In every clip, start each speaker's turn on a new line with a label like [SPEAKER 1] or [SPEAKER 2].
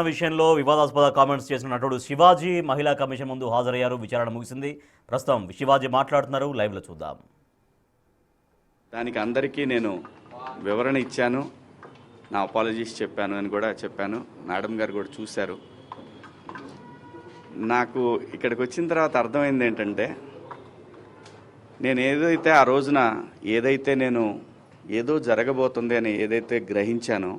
[SPEAKER 1] విషయంలో వివాదాస్పద కామెంట్స్ చేసిన నటుడు శివాజీ మహిళా కమిషన్ ముందు హాజరయ్యారు. విచారణ ముగిసింది. ప్రస్తుతం శివాజీ మాట్లాడుతున్నారు. లైవ్లో చూద్దాం.
[SPEAKER 2] దానికి అందరికీ నేను వివరణ ఇచ్చాను, నా అపాలజీస్ చెప్పాను అని కూడా చెప్పాను. మేడం గారు కూడా చూశారు. నాకు ఇక్కడికి వచ్చిన తర్వాత అర్థమైంది ఏంటంటే, నేను ఏదైతే ఆ రోజున నేను ఏదో జరగబోతుంది అని ఏదైతే గ్రహించానో,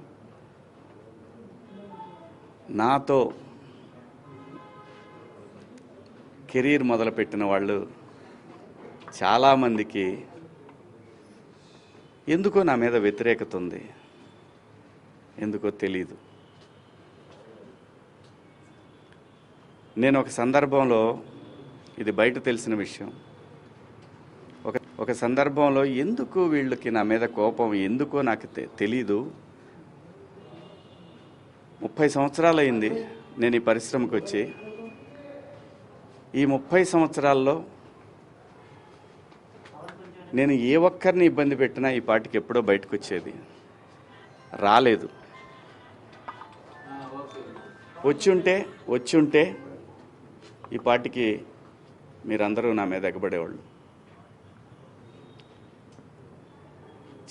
[SPEAKER 2] నాతో కెరీర్ మొదలుపెట్టిన వాళ్ళు చాలామందికి ఎందుకో నా మీద వ్యతిరేకత ఉంది. ఎందుకో తెలీదు. నేను ఒక సందర్భంలో, ఇది బయట తెలిసిన విషయం, ఒక సందర్భంలో ఎందుకు వీళ్ళకి నా మీద కోపం ఎందుకో నాకు తెలీదు. 30 సంవత్సరాలు అయింది నేను ఈ పరిశ్రమకు వచ్చి. ఈ 30 సంవత్సరాల్లో నేను ఏ ఒక్కరిని ఇబ్బంది పెట్టినా ఈ పాటికి ఎప్పుడో బయటకు వచ్చేది. రాలేదు. వచ్చి ఉంటే ఈ పాటికి మీరందరూ నా మీద ఎగబడేవాళ్ళు.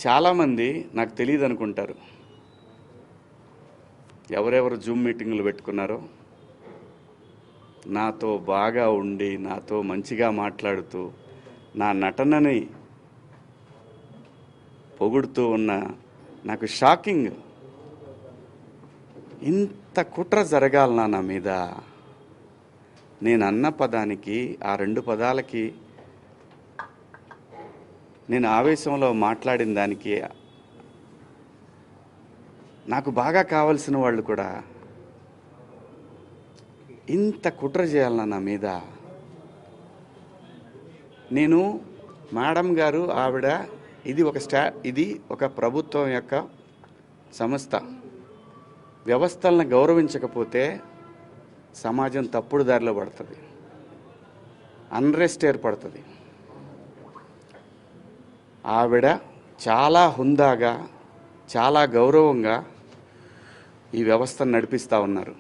[SPEAKER 2] చాలామంది నాకు తెలియదు అనుకుంటారు. ఎవరెవరు జూమ్ మీటింగులు పెట్టుకున్నారో, నాతో బాగా ఉండి నాతో మంచిగా మాట్లాడుతూ నా నటనని పొగుడుతూ ఉన్న, నాకు షాకింగ్, ఇంత కుట్ర జరగాలనా నా మీద? నేను అన్న పదానికి, ఆ 2 పదాలకి, నేను ఆవేశంలో మాట్లాడిన దానికి నాకు బాగా కావలసిన వాళ్ళు కూడా ఇంత కుట్ర చేయాలన్నా నా మీద? నేను మేడం గారు, ఆవిడ, ఇది ఒక ప్రభుత్వం యొక్క సంస్థ. వ్యవస్థలను గౌరవించకపోతే సమాజం తప్పుడు దారిలో పడుతుంది, అన్రెస్ట్ ఏర్పడుతుంది. ఆవిడ చాలా హుందాగా, చాలా గౌరవంగా ఈ వ్యవస్థను నడిపిస్తూ ఉన్నారు.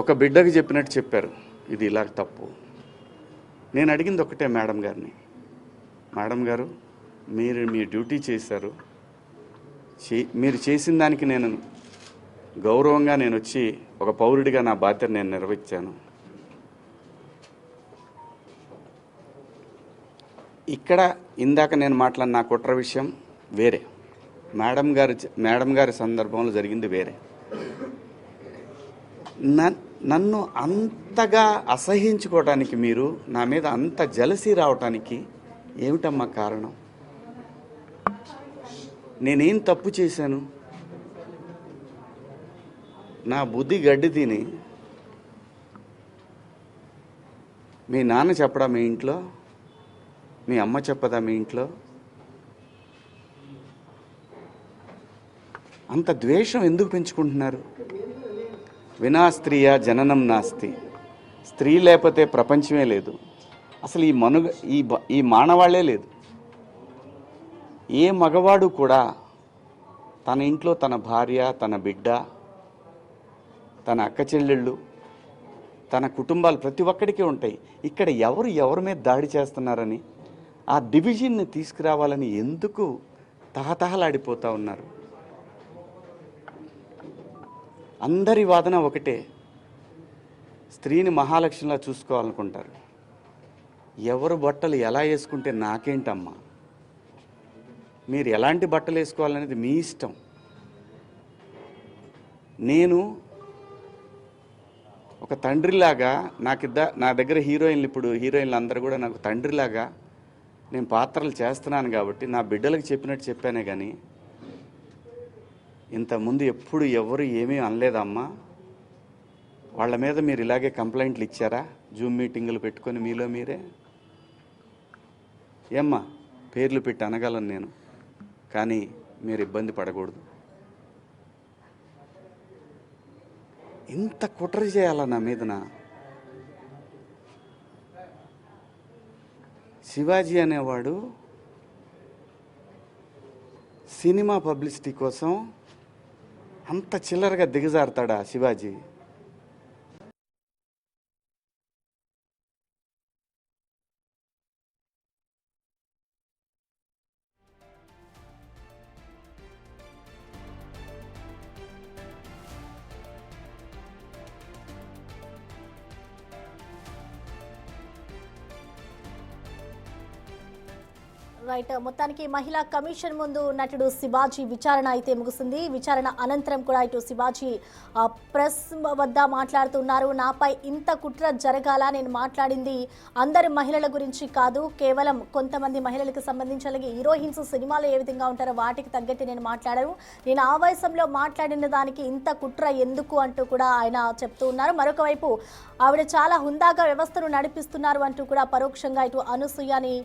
[SPEAKER 2] ఒక బిడ్డకి చెప్పినట్టు చెప్పారు, ఇది ఇలా తప్పు. నేను అడిగింది ఒకటే మేడం గారిని, మేడం గారు, మీరు మీ డ్యూటీ చేశారు, మీరు చేసిన దానికి నేను గౌరవంగా నేను వచ్చి ఒక పౌరుడిగా నా బాధ్యత నేను నిర్వహించాను. ఇక్కడ ఇందాక నేను మాట్లాడిన నా కుట్ర విషయం వేరే, మేడం గారి సందర్భంలో జరిగింది వేరే. నన్ను అంతగా అసహించుకోవటానికి, మీరు నా మీద అంత జలసీ రావటానికి ఏమిటమ్మా కారణం? నేనేం తప్పు చేశాను? నా బుద్ధి గడ్డి తిని మీ నాన్న చెప్పడా మీ ఇంట్లో? మీ అమ్మ చెప్పదా మీ ఇంట్లో? అంత ద్వేషం ఎందుకు పెంచుకుంటున్నారు? వినా స్త్రీయ జననం నాస్తి. స్త్రీ లేకపోతే ప్రపంచమే లేదు. అసలు ఈ మానవాళ్లే లేదు. ఏ మగవాడు కూడా తన ఇంట్లో తన భార్య, తన బిడ్డ, తన అక్క చెల్లెళ్ళు, తన కుటుంబాలు ప్రతి ఒక్కడికే ఉంటాయి. ఇక్కడ ఎవరి మీద దాడి చేస్తున్నారని, ఆ డివిజన్ని తీసుకురావాలని ఎందుకు తహతహలాడిపోతూ ఉన్నారు? అందరి వాదన ఒకటే, స్త్రీని మహాలక్ష్మిలా చూసుకోవాలనుకుంటారు. ఎవరు బట్టలు ఎలా వేసుకుంటే నాకేంటమ్మా? మీరు ఎలాంటి బట్టలు వేసుకోవాలనేది మీ ఇష్టం. నేను ఒక తండ్రిలాగా, నా దగ్గర హీరోయిన్లు అందరూ కూడా నాకు తండ్రిలాగా నేను పాత్రలు చేస్తున్నాను కాబట్టి నా బిడ్డలకు చెప్పినట్టు చెప్పానే కానీ ఇంతకుముందు ఎప్పుడు ఎవరు ఏమీ అనలేదమ్మా. వాళ్ళ మీద మీరు ఇలాగే కంప్లైంట్లు ఇచ్చారా? జూమ్ మీటింగులు పెట్టుకొని మీలో మీరే? ఏమ్మా, పేర్లు పెట్టి అనగలను నేను, కానీ మీరు ఇబ్బంది పడకూడదు. ఇంత కుట్ర చేయాలా నా మీదన? శివాజీ అనేవాడు సినిమా పబ్లిసిటీ కోసం అంత చిల్లరగా దిగజారుతాడా శివాజీ?
[SPEAKER 3] రైట్, మొత్తానికి మహిళా కమిషన్ ముందు నటుడు శివాజీ విచారణ అయితే ముగిసింది. విచారణ అనంతరం కూడా ఇటు శివాజీ ప్రెస్ వద్ద మాట్లాడుతున్నారు. నాపై ఇంత కుట్ర జరగాల, నేను మాట్లాడింది అందరి మహిళల గురించి కాదు, కేవలం కొంతమంది మహిళలకు సంబంధించి, అలాగే హీరోయిన్స్ సినిమాలో ఏ విధంగా ఉంటారో వాటికి తగ్గట్టు నేను మాట్లాడాను, నేను ఆ వయసంలో మాట్లాడిన దానికి ఇంత కుట్ర ఎందుకు అంటూ కూడా ఆయన చెప్తూ ఉన్నారు. మరొక వైపు ఆవిడ చాలా హుందాగా వ్యవస్థను నడిపిస్తున్నారు అంటూ కూడా పరోక్షంగా ఇటు అనసూయని